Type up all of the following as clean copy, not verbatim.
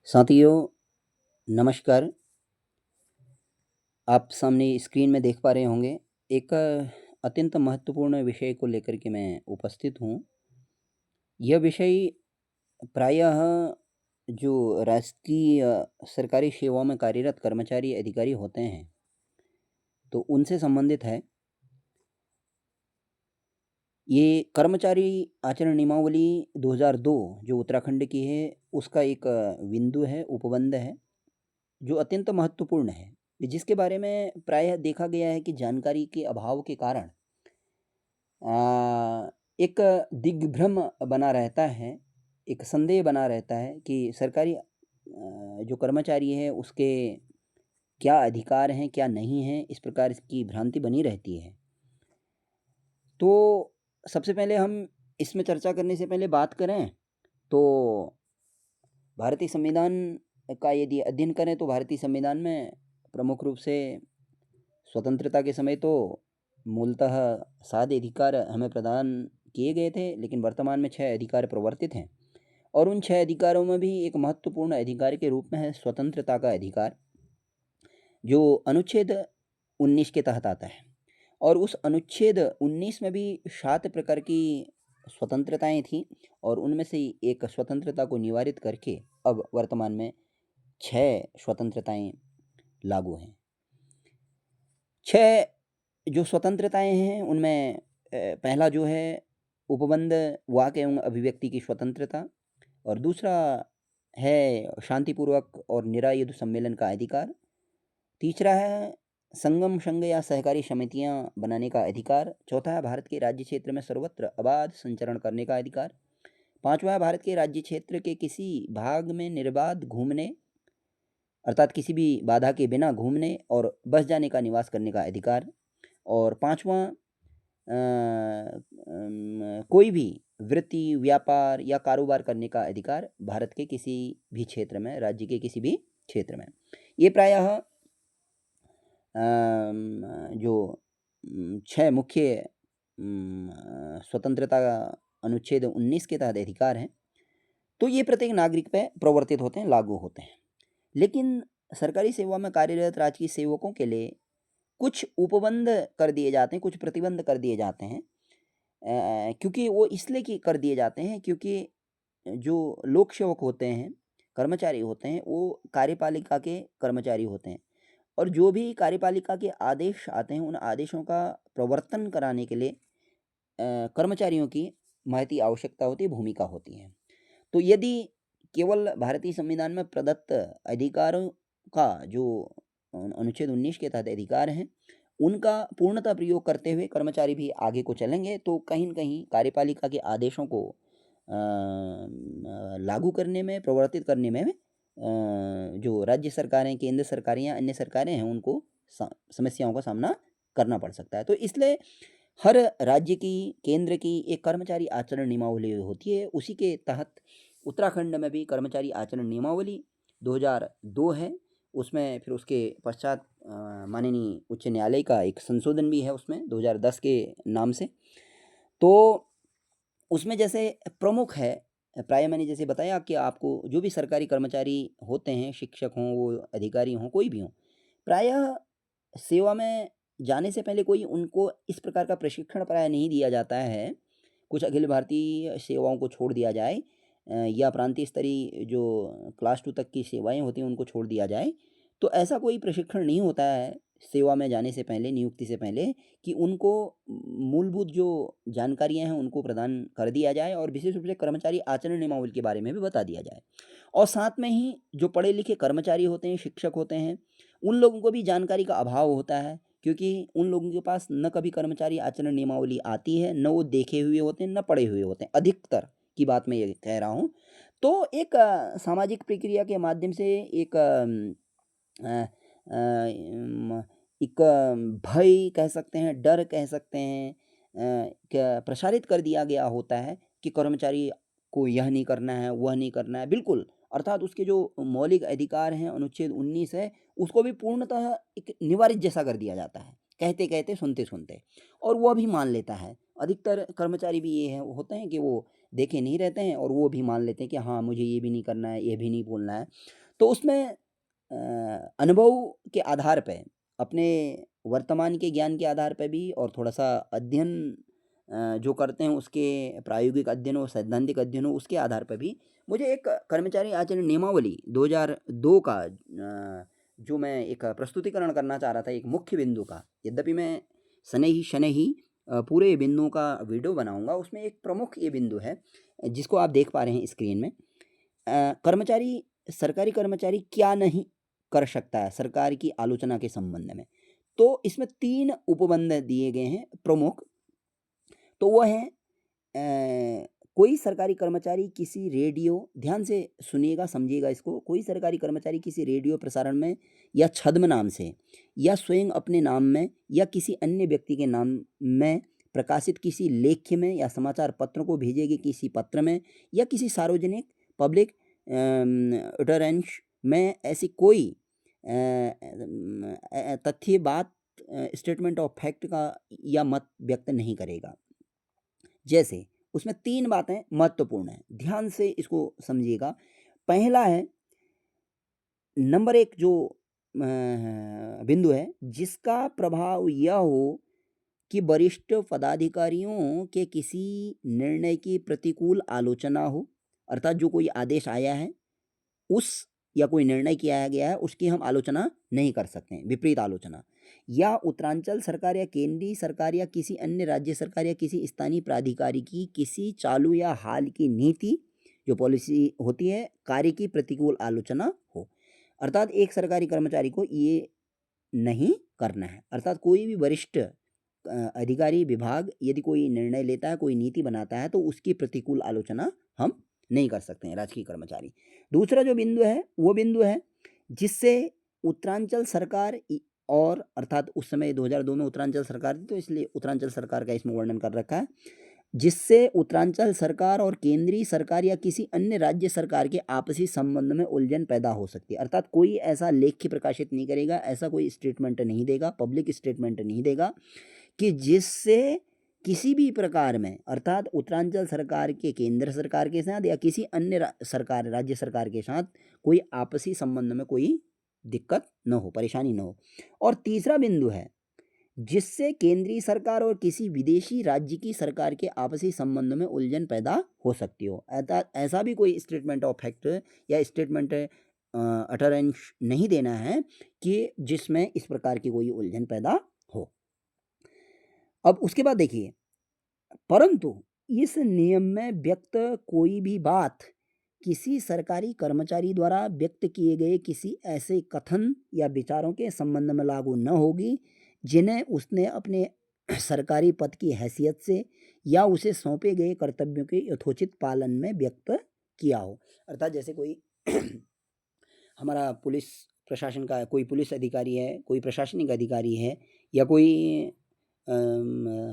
साथियों, नमस्कार। आप सामने स्क्रीन में देख पा रहे होंगे एक अत्यंत महत्वपूर्ण विषय को लेकर के मैं उपस्थित हूँ। यह विषय प्रायः जो राष्ट्रीय सरकारी सेवाओं में कार्यरत कर्मचारी अधिकारी होते हैं, तो उनसे संबंधित है। ये कर्मचारी आचरण नियमावली 2002 जो उत्तराखंड की है, उसका एक बिंदु है, उपबंध है, जो अत्यंत महत्वपूर्ण है, जिसके बारे में प्रायः देखा गया है कि जानकारी के अभाव के कारण एक दिग्भ्रम बना रहता है, एक संदेह बना रहता है कि सरकारी जो कर्मचारी है उसके क्या अधिकार हैं, क्या नहीं हैं, इस प्रकार की भ्रांति बनी रहती है। तो सबसे पहले हम इसमें चर्चा करने से पहले बात करें तो भारतीय संविधान का यदि अध्ययन करें तो भारतीय संविधान में प्रमुख रूप से स्वतंत्रता के समय तो मूलतः 7 अधिकार हमें प्रदान किए गए थे, लेकिन वर्तमान में 6 अधिकार प्रवर्तित हैं और उन 6 अधिकारों में भी एक महत्वपूर्ण अधिकार के रूप में है स्वतंत्रता का अधिकार, जो अनुच्छेद 19 के तहत आता है। और उस अनुच्छेद 19 में भी 7 प्रकार की स्वतंत्रताएं थीं और उनमें से एक स्वतंत्रता को निवारित करके अब वर्तमान में 6 स्वतंत्रताएं लागू हैं। 6 जो स्वतंत्रताएं हैं उनमें पहला जो है उपबंध वाक एवं अभिव्यक्ति की स्वतंत्रता, और दूसरा है शांतिपूर्वक और निरायुध सम्मेलन का अधिकार, तीसरा है संगम संघ या सहकारी समितियां बनाने का अधिकार, चौथा है भारत के राज्य क्षेत्र में सर्वत्र अबाध संचरण करने का अधिकार, पांचवा है भारत के राज्य क्षेत्र के किसी भाग में निर्बाध घूमने अर्थात किसी भी बाधा के बिना घूमने और बस जाने का निवास करने का अधिकार, और पांचवा कोई भी वृत्ति व्यापार या कारोबार करने का अधिकार भारत के किसी भी क्षेत्र में, राज्य के किसी भी क्षेत्र में। ये प्रायः जो 6 मुख्य स्वतंत्रता अनुच्छेद 19 के तहत अधिकार हैं, तो ये प्रत्येक नागरिक पे प्रवर्तित होते हैं, लागू होते हैं। लेकिन सरकारी सेवा में कार्यरत राजकीय सेवकों के लिए कुछ उपबंध कर दिए जाते हैं, कुछ प्रतिबंध कर दिए जाते हैं, क्योंकि वो इसलिए कि कर दिए जाते हैं क्योंकि जो लोक सेवक होते हैं, कर्मचारी होते हैं, वो कार्यपालिका के कर्मचारी होते हैं और जो भी कार्यपालिका के आदेश आते हैं, उन आदेशों का प्रवर्तन कराने के लिए कर्मचारियों की महती आवश्यकता होती है, भूमिका होती है। तो यदि केवल भारतीय संविधान में प्रदत्त अधिकारों का जो अनुच्छेद 19 के तहत अधिकार हैं, उनका पूर्णतः प्रयोग करते हुए कर्मचारी भी आगे को चलेंगे, तो कहीं न कहीं कार्यपालिका के आदेशों को लागू करने में, प्रवर्तित करने में जो राज्य सरकारें, केंद्र सरकारें या अन्य सरकारें हैं, उनको समस्याओं का सामना करना पड़ सकता है। तो इसलिए हर राज्य की, केंद्र की एक कर्मचारी आचरण नियमावली होती है। उसी के तहत उत्तराखंड में भी कर्मचारी आचरण नियमावली 2002 है। उसमें फिर उसके पश्चात माननीय उच्च न्यायालय का एक संशोधन भी है उसमें 2010 के नाम से। तो उसमें जैसे प्रमुख है, प्राय मैंने जैसे बताया कि आपको जो भी सरकारी कर्मचारी होते हैं, शिक्षक हों, वो अधिकारी हों, कोई भी हों, प्रायः सेवा में जाने से पहले कोई उनको इस प्रकार का प्रशिक्षण प्रायः नहीं दिया जाता है। कुछ अखिल भारतीय सेवाओं को छोड़ दिया जाए या प्रांतीय स्तरीय जो क्लास 2 तक की सेवाएँ होती हैं उनको छोड़ दिया जाए, तो ऐसा कोई प्रशिक्षण नहीं होता है सेवा में जाने से पहले, नियुक्ति से पहले, कि उनको मूलभूत जो जानकारियाँ हैं उनको प्रदान कर दिया जाए और विशेष रूप से कर्मचारी आचरण नियमावली के बारे में भी बता दिया जाए। और साथ में ही जो पढ़े लिखे कर्मचारी होते हैं, शिक्षक होते हैं, उन लोगों को भी जानकारी का अभाव होता है, क्योंकि उन लोगों के पास न कभी कर्मचारी आचरण नियमावली आती है, न वो देखे हुए होते हैं, न पढ़े हुए होते हैं, अधिकतर की बात मैं ये कह रहा हूँ। तो एक सामाजिक प्रक्रिया के माध्यम से एक अ एक भय कह सकते हैं, डर कह सकते हैं, क्या प्रसारित कर दिया गया होता है कि कर्मचारी को यह नहीं करना है, वह नहीं करना है। बिल्कुल, अर्थात उसके जो मौलिक अधिकार हैं, अनुच्छेद 19 है, उसको भी पूर्णतः एक निवारित जैसा कर दिया जाता है, कहते-कहते, सुनते-सुनते, और वह भी मान लेता है। अधिकतर कर्मचारी भी ये हैं होते हैं कि वो देखे नहीं रहते हैं और वो भी मान लेते हैं कि हाँ, मुझे ये भी नहीं करना है, ये भी नहीं बोलना है। तो उसमें अनुभव के आधार पे, अपने वर्तमान के ज्ञान के आधार पे भी और थोड़ा-सा अध्ययन जो करते हैं उसके प्रायोगिक अध्ययन हो, सैद्धांतिक अध्ययन हो, उसके आधार पे भी मुझे एक कर्मचारी आचरण नियमावली 2002 का जो मैं एक प्रस्तुतिकरण करना चाह रहा था एक मुख्य बिंदु का, यद्यपि मैं शनैः ही पूरे बिंदुओं का वीडियो बनाऊँगा, उसमें एक प्रमुख ये बिंदु है, जिसको आप देख पा रहे हैं स्क्रीन में। कर्मचारी सरकारी कर्मचारी क्या नहीं कर सकता है सरकार की आलोचना के संबंध में। तो इसमें 3 उपबंध दिए गए हैं प्रमुख। तो वो है कोई सरकारी कर्मचारी किसी रेडियो, ध्यान से सुनिएगा, समझिएगा इसको, कोई सरकारी कर्मचारी किसी रेडियो प्रसारण में या छद्म नाम से या स्वयं अपने नाम में या किसी अन्य व्यक्ति के नाम में प्रकाशित किसी लेख्य में या समाचार पत्र को भेजे गए किसी पत्र में या किसी सार्वजनिक पब्लिक utterance में ऐसी कोई तथ्य, बात, स्टेटमेंट ऑफ फैक्ट का या मत व्यक्त नहीं करेगा। जैसे उसमें 3 बातें महत्वपूर्ण हैं, ध्यान से इसको समझिएगा। पहला है, नंबर 1 जो बिंदु है, जिसका प्रभाव यह हो कि वरिष्ठ पदाधिकारियों के किसी निर्णय की प्रतिकूल आलोचना हो, अर्थात जो कोई आदेश आया है उस या कोई निर्णय किया गया है उसकी हम आलोचना नहीं कर सकते हैं, विपरीत आलोचना, या उत्तरांचल सरकार या केंद्रीय सरकार या किसी अन्य राज्य सरकार या किसी स्थानीय प्राधिकारी की किसी चालू या हाल की नीति, जो पॉलिसी होती है, कार्य की प्रतिकूल आलोचना हो। अर्थात एक सरकारी कर्मचारी को ये नहीं करना है। अर्थात कोई भी वरिष्ठ अधिकारी, विभाग यदि कोई निर्णय लेता है, कोई नीति बनाता है, तो उसकी प्रतिकूल आलोचना हम नहीं कर सकते हैं राजकीय कर्मचारी। दूसरा जो बिंदु है वो बिंदु है जिससे उत्तरांचल सरकार और अर्थात उस समय 2002 में उत्तरांचल सरकार थी, तो इसलिए उत्तरांचल सरकार का इसमें वर्णन कर रखा है, जिससे उत्तरांचल सरकार और केंद्रीय सरकार या किसी अन्य राज्य सरकार के आपसी संबंध में उलझन पैदा हो सकती है। अर्थात कोई ऐसा लेख्य प्रकाशित नहीं करेगा, ऐसा कोई स्टेटमेंट नहीं देगा, पब्लिक स्टेटमेंट नहीं देगा कि जिससे किसी भी प्रकार में, अर्थात उत्तरांचल सरकार के केंद्र सरकार के साथ या किसी अन्य सरकार, राज्य सरकार के साथ कोई आपसी संबंध में कोई दिक्कत न हो, परेशानी न हो। और तीसरा बिंदु है, जिससे केंद्रीय सरकार और किसी विदेशी राज्य की सरकार के आपसी संबंध में उलझन पैदा हो सकती हो। ऐसा भी कोई स्टेटमेंट ऑफ फैक्ट या स्टेटमेंट अटरेंस नहीं देना है कि जिसमें इस प्रकार की कोई उलझन पैदा हो। अब उसके बाद देखिए, परंतु इस नियम में व्यक्त कोई भी बात किसी सरकारी कर्मचारी द्वारा व्यक्त किए गए किसी ऐसे कथन या विचारों के संबंध में लागू न होगी जिन्हें उसने अपने सरकारी पद की हैसियत से या उसे सौंपे गए कर्तव्यों के यथोचित पालन में व्यक्त किया हो। अर्थात जैसे कोई हमारा पुलिस प्रशासन का कोई पुलिस अधिकारी है, कोई प्रशासनिक अधिकारी है, या कोई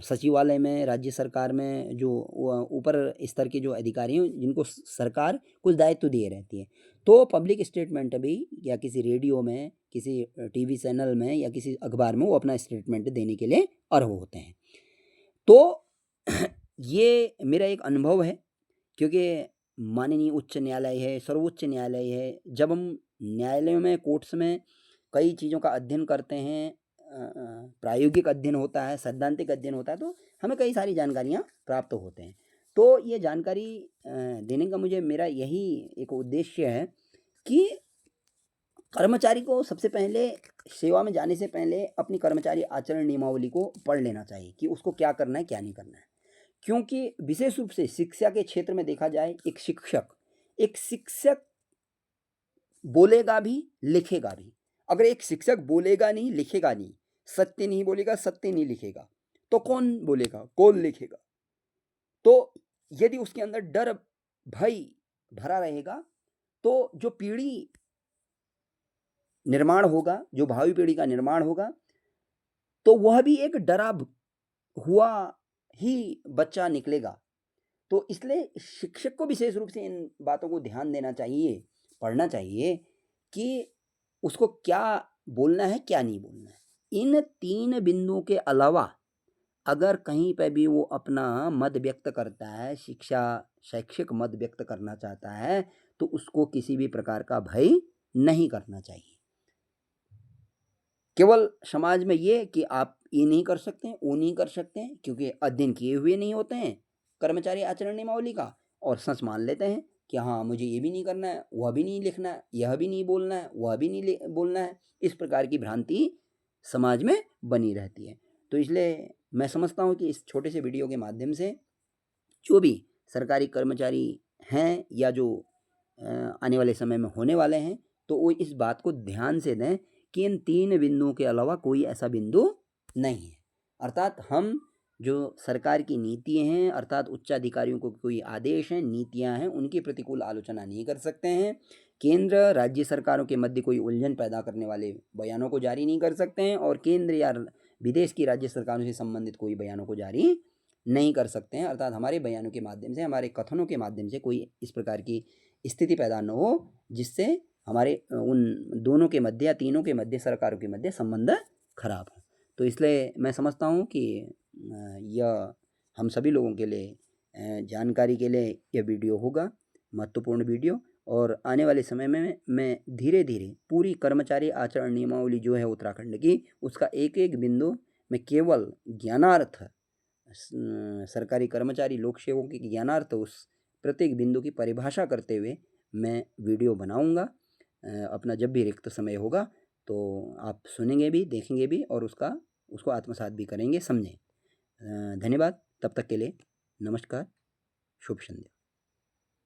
सचिवालय में, राज्य सरकार में जो ऊपर स्तर के जो अधिकारी हैं जिनको सरकार कुछ दायित्व दिए रहती है, तो पब्लिक स्टेटमेंट भी या किसी रेडियो में, किसी टीवी चैनल में या किसी अखबार में वो अपना स्टेटमेंट देने के लिए अर्ह होते हैं। तो ये मेरा एक अनुभव है, क्योंकि माननीय उच्च न्यायालय है, सर्वोच्च न्यायालय है, जब हम न्यायालयों में, कोर्ट्स में कई चीज़ों का अध्ययन करते हैं, प्रायोगिक अध्ययन होता है, सैद्धांतिक अध्ययन होता है, तो हमें कई सारी जानकारियाँ प्राप्त होते हैं। तो ये जानकारी देने का मेरा यही एक उद्देश्य है कि कर्मचारी को सबसे पहले सेवा में जाने से पहले अपनी कर्मचारी आचरण नियमावली को पढ़ लेना चाहिए कि उसको क्या करना है, क्या नहीं करना है। क्योंकि विशेष रूप से शिक्षा के क्षेत्र में देखा जाए, एक शिक्षक बोलेगा भी, लिखेगा भी। अगर एक शिक्षक बोलेगा नहीं, लिखेगा नहीं, सत्य नहीं बोलेगा, सत्य नहीं लिखेगा, तो कौन बोलेगा, कौन लिखेगा? तो यदि उसके अंदर डर, भय भरा रहेगा, तो जो पीढ़ी निर्माण होगा, जो भावी पीढ़ी का निर्माण होगा, तो वह भी एक डरा हुआ ही बच्चा निकलेगा। तो इसलिए शिक्षक को विशेष रूप से इन बातों को ध्यान देना चाहिए, पढ़ना चाहिए कि उसको क्या बोलना है, क्या नहीं बोलना है। इन 3 बिंदुओं के अलावा अगर कहीं पे भी वो अपना मत व्यक्त करता है, शैक्षिक मत व्यक्त करना चाहता है, तो उसको किसी भी प्रकार का भय नहीं करना चाहिए। केवल समाज में ये कि आप ये नहीं कर सकते हैं, वो नहीं कर सकते हैं, क्योंकि अध्ययन किए हुए नहीं होते हैं कर्मचारी आचरण नियमावली का, और सच मान लेते हैं कि हाँ, मुझे ये भी नहीं करना है, वह भी नहीं लिखना है, यह भी नहीं बोलना है, वह भी नहीं बोलना है। इस प्रकार की भ्रांति समाज में बनी रहती है। तो इसलिए मैं समझता हूँ कि इस छोटे से वीडियो के माध्यम से जो भी सरकारी कर्मचारी हैं या जो आने वाले समय में होने वाले हैं, तो वो इस बात को ध्यान से दें कि इन 3 बिंदुओं के अलावा कोई ऐसा बिंदु नहीं है। अर्थात हम जो सरकार की नीतियाँ हैं, अर्थात उच्चाधिकारियों को कोई आदेश हैं, नीतियाँ हैं, उनकी प्रतिकूल आलोचना नहीं कर सकते हैं। केंद्र, राज्य सरकारों के मध्य कोई उलझन पैदा करने वाले बयानों को जारी नहीं कर सकते हैं, और केंद्र या विदेश की राज्य सरकारों से संबंधित कोई बयानों को जारी नहीं कर सकते हैं। अर्थात हमारे बयानों के माध्यम से, हमारे कथनों के माध्यम से कोई इस प्रकार की स्थिति पैदा न हो जिससे हमारे उन दोनों के मध्य या तीनों के मध्य, सरकारों के मध्य संबंध खराब हो। तो इसलिए मैं समझता हूँ कि यह हम सभी लोगों के लिए जानकारी के लिए यह वीडियो होगा, महत्वपूर्ण वीडियो। और आने वाले समय में मैं धीरे धीरे पूरी कर्मचारी आचरण नियमावली जो है उत्तराखंड की, उसका एक एक बिंदु मैं केवल ज्ञानार्थ, सरकारी कर्मचारी लोक सेवकों के ज्ञानार्थ उस प्रत्येक बिंदु की परिभाषा करते हुए मैं वीडियो बनाऊंगा। अपना जब भी रिक्त समय होगा तो आप सुनेंगे भी, देखेंगे भी, और उसको आत्मसात भी करेंगे, समझें। धन्यवाद। तब तक के लिए नमस्कार, शुभ संध्या।